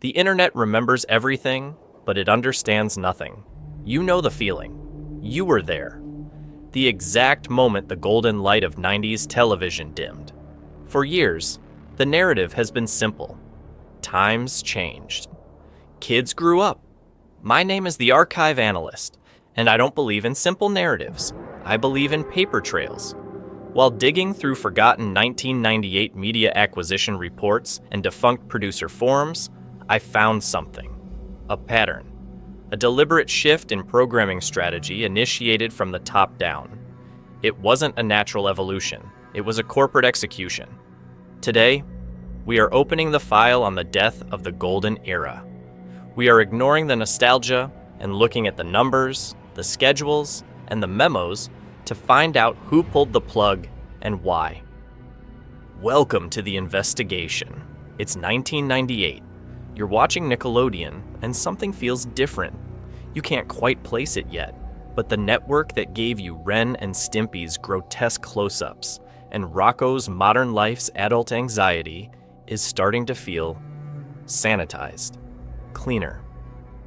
The internet remembers everything, but it understands nothing. You know the feeling. You were there. The exact moment the golden light of 90s television dimmed. For years, the narrative has been simple. Times changed. Kids grew up. My name is the Archive Analyst, and I don't believe in simple narratives. I believe in paper trails. While digging through forgotten 1998 media acquisition reports and defunct producer forums, I found something. A pattern. A deliberate shift in programming strategy initiated from the top down. It wasn't a natural evolution. It was a corporate execution. Today, we are opening the file on the death of the golden era. We are ignoring the nostalgia and looking at the numbers, the schedules, and the memos to find out who pulled the plug and why. Welcome to the investigation. It's 1998. You're watching Nickelodeon, and something feels different. You can't quite place it yet, but the network that gave you Ren and Stimpy's grotesque close-ups and Rocco's Modern Life's adult anxiety is starting to feel sanitized, cleaner,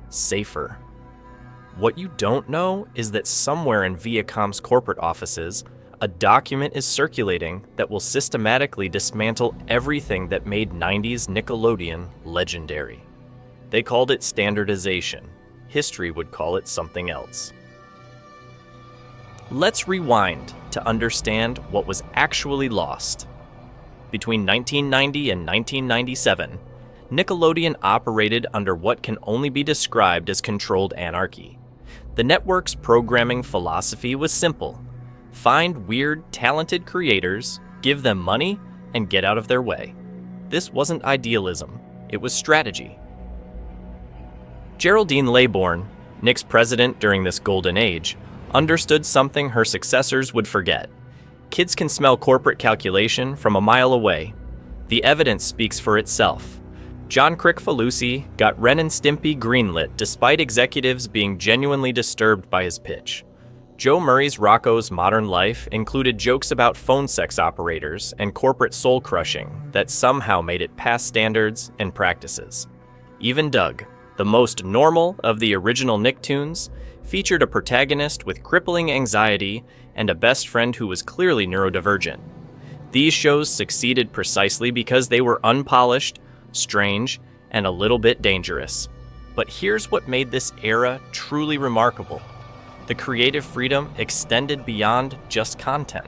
safer. What you don't know is that somewhere in Viacom's corporate offices, a document is circulating that will systematically dismantle everything that made 90s Nickelodeon legendary. They called it standardization. History would call it something else. Let's rewind to understand what was actually lost. Between 1990 and 1997, Nickelodeon operated under what can only be described as controlled anarchy. The network's programming philosophy was simple. Find weird, talented creators, give them money, and get out of their way. This wasn't idealism, it was strategy. Geraldine Laybourne, Nick's president during this golden age, understood something her successors would forget. Kids can smell corporate calculation from a mile away. The evidence speaks for itself. John Kricfalusi got Ren and Stimpy greenlit despite executives being genuinely disturbed by his pitch. Joe Murray's Rocco's Modern Life included jokes about phone sex operators and corporate soul-crushing that somehow made it past standards and practices. Even Doug, the most normal of the original Nicktoons, featured a protagonist with crippling anxiety and a best friend who was clearly neurodivergent. These shows succeeded precisely because they were unpolished, strange, and a little bit dangerous. But here's what made this era truly remarkable. The creative freedom extended beyond just content.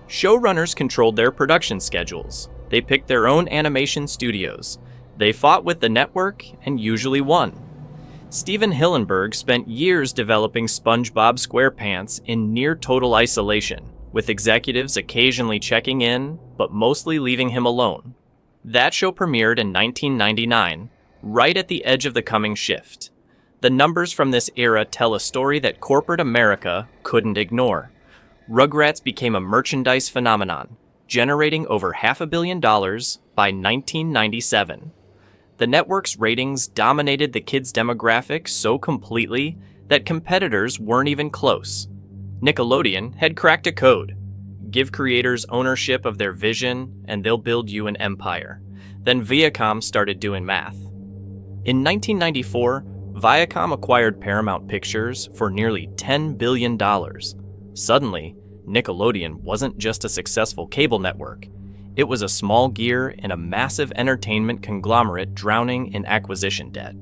Showrunners controlled their production schedules. They picked their own animation studios. They fought with the network and usually won. Steven Hillenburg spent years developing SpongeBob SquarePants in near total isolation, with executives occasionally checking in, but mostly leaving him alone. That show premiered in 1999, right at the edge of the coming shift. The numbers from this era tell a story that corporate America couldn't ignore. Rugrats became a merchandise phenomenon, generating over $500 million by 1997. The network's ratings dominated the kids' demographic so completely that competitors weren't even close. Nickelodeon had cracked a code. Give creators ownership of their vision, and they'll build you an empire. Then Viacom started doing math. In 1994, Viacom acquired Paramount Pictures for nearly $10 billion. Suddenly, Nickelodeon wasn't just a successful cable network. It was a small gear in a massive entertainment conglomerate drowning in acquisition debt.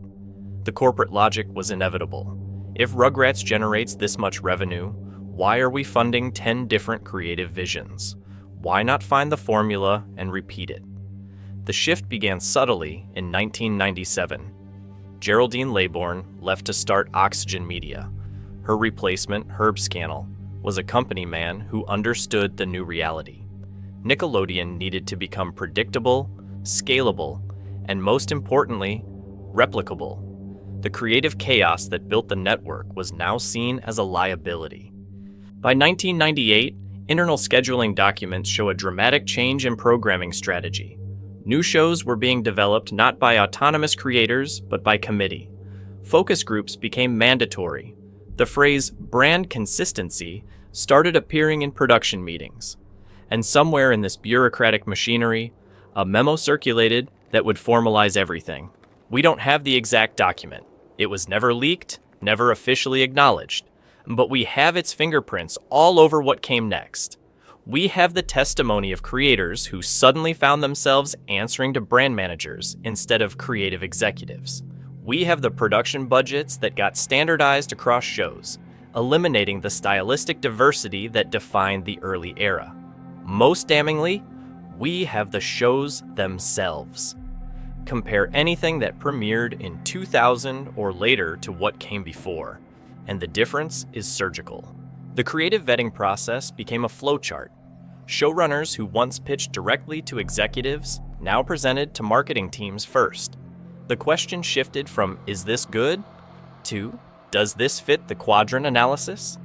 The corporate logic was inevitable. If Rugrats generates this much revenue, why are we funding 10 different creative visions? Why not find the formula and repeat it? The shift began subtly in 1997. Geraldine Laybourne left to start Oxygen Media. Her replacement, Herb Scannell, was a company man who understood the new reality. Nickelodeon needed to become predictable, scalable, and most importantly, replicable. The creative chaos that built the network was now seen as a liability. By 1998, internal scheduling documents show a dramatic change in programming strategy. New shows were being developed not by autonomous creators, but by committee. Focus groups became mandatory. The phrase brand consistency started appearing in production meetings. And somewhere in this bureaucratic machinery, a memo circulated that would formalize everything. We don't have the exact document. It was never leaked, never officially acknowledged, but we have its fingerprints all over what came next. We have the testimony of creators who suddenly found themselves answering to brand managers instead of creative executives. We have the production budgets that got standardized across shows, eliminating the stylistic diversity that defined the early era. Most damningly, we have the shows themselves. Compare anything that premiered in 2000 or later to what came before, and the difference is surgical. The creative vetting process became a flowchart. Showrunners who once pitched directly to executives now presented to marketing teams first. The question shifted from, is this good? To, does this fit the quadrant analysis?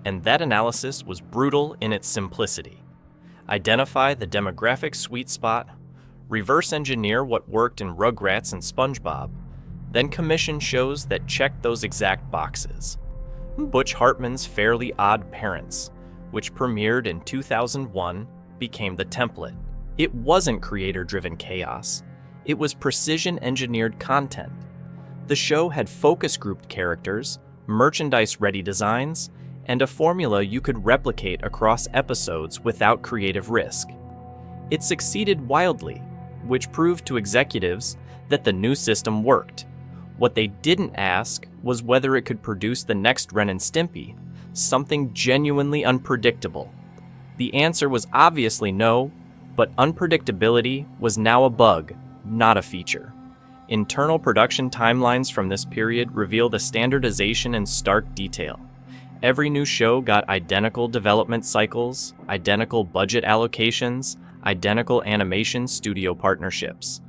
And that analysis was brutal in its simplicity. Identify the demographic sweet spot, reverse engineer what worked in Rugrats and SpongeBob, then commission shows that checked those exact boxes. Butch Hartman's Fairly Odd Parents, which premiered in 2001, became the template. It wasn't creator-driven chaos. It was precision-engineered content. The show had focus-grouped characters, merchandise-ready designs, and a formula you could replicate across episodes without creative risk. It succeeded wildly, which proved to executives that the new system worked. What they didn't ask was whether it could produce the next Ren and Stimpy, something genuinely unpredictable. The answer was obviously no, but unpredictability was now a bug, not a feature. Internal production timelines from this period reveal the standardization in stark detail. Every new show got identical development cycles, identical budget allocations, identical animation studio partnerships.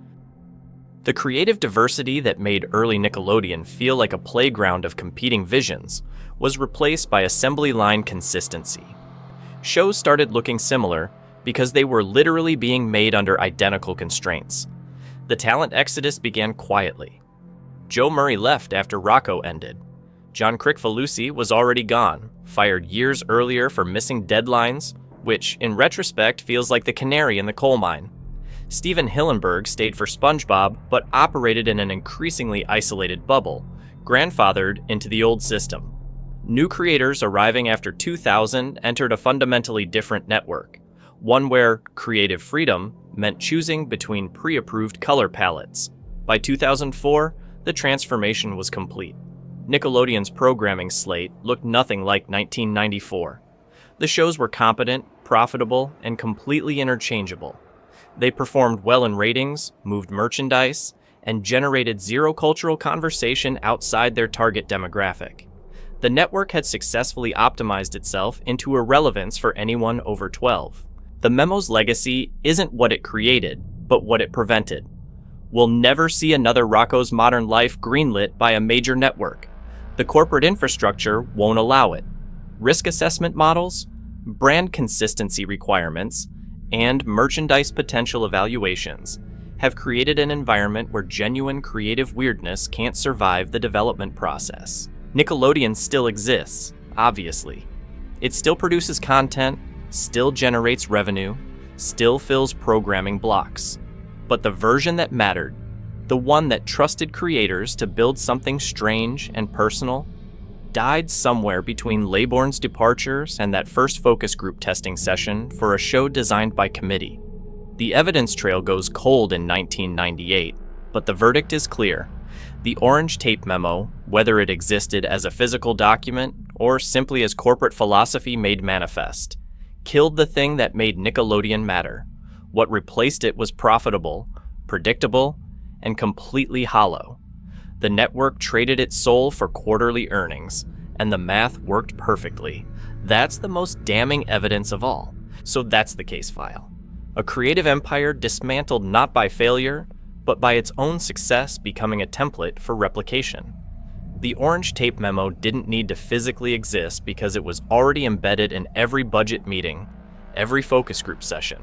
The creative diversity that made early Nickelodeon feel like a playground of competing visions was replaced by assembly line consistency. Shows started looking similar because they were literally being made under identical constraints. The talent exodus began quietly. Joe Murray left after Rocco ended. John Kricfalusi was already gone, fired years earlier for missing deadlines, which, in retrospect, feels like the canary in the coal mine. Steven Hillenburg stayed for SpongeBob, but operated in an increasingly isolated bubble, grandfathered into the old system. New creators arriving after 2000 entered a fundamentally different network, one where creative freedom meant choosing between pre-approved color palettes. By 2004, the transformation was complete. Nickelodeon's programming slate looked nothing like 1994. The shows were competent, profitable, and completely interchangeable. They performed well in ratings, moved merchandise, and generated zero cultural conversation outside their target demographic. The network had successfully optimized itself into irrelevance for anyone over 12. The Memo's legacy isn't what it created, but what it prevented. We'll never see another Rocco's Modern Life greenlit by a major network. The corporate infrastructure won't allow it. Risk assessment models, brand consistency requirements, and merchandise potential evaluations have created an environment where genuine creative weirdness can't survive the development process. Nickelodeon still exists, obviously. It still produces content, still generates revenue, still fills programming blocks. But the version that mattered, the one that trusted creators to build something strange and personal, died somewhere between Laybourne's departures and that first focus group testing session for a show designed by committee. The evidence trail goes cold in 1998, but the verdict is clear. The Orange Tape Memo, whether it existed as a physical document or simply as corporate philosophy made manifest, killed the thing that made Nickelodeon matter. What replaced it was profitable, predictable, and completely hollow. The network traded its soul for quarterly earnings, and the math worked perfectly. That's the most damning evidence of all. So that's the case file. A creative empire dismantled not by failure, but by its own success becoming a template for replication. The Orange Tape Memo didn't need to physically exist because it was already embedded in every budget meeting, every focus group session,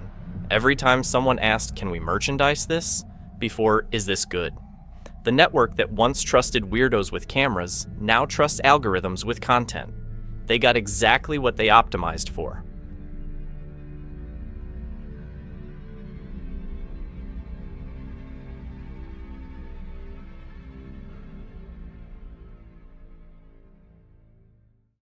every time someone asked, "Can we merchandise this?" before, "Is this good?" The network that once trusted weirdos with cameras now trusts algorithms with content. They got exactly what they optimized for.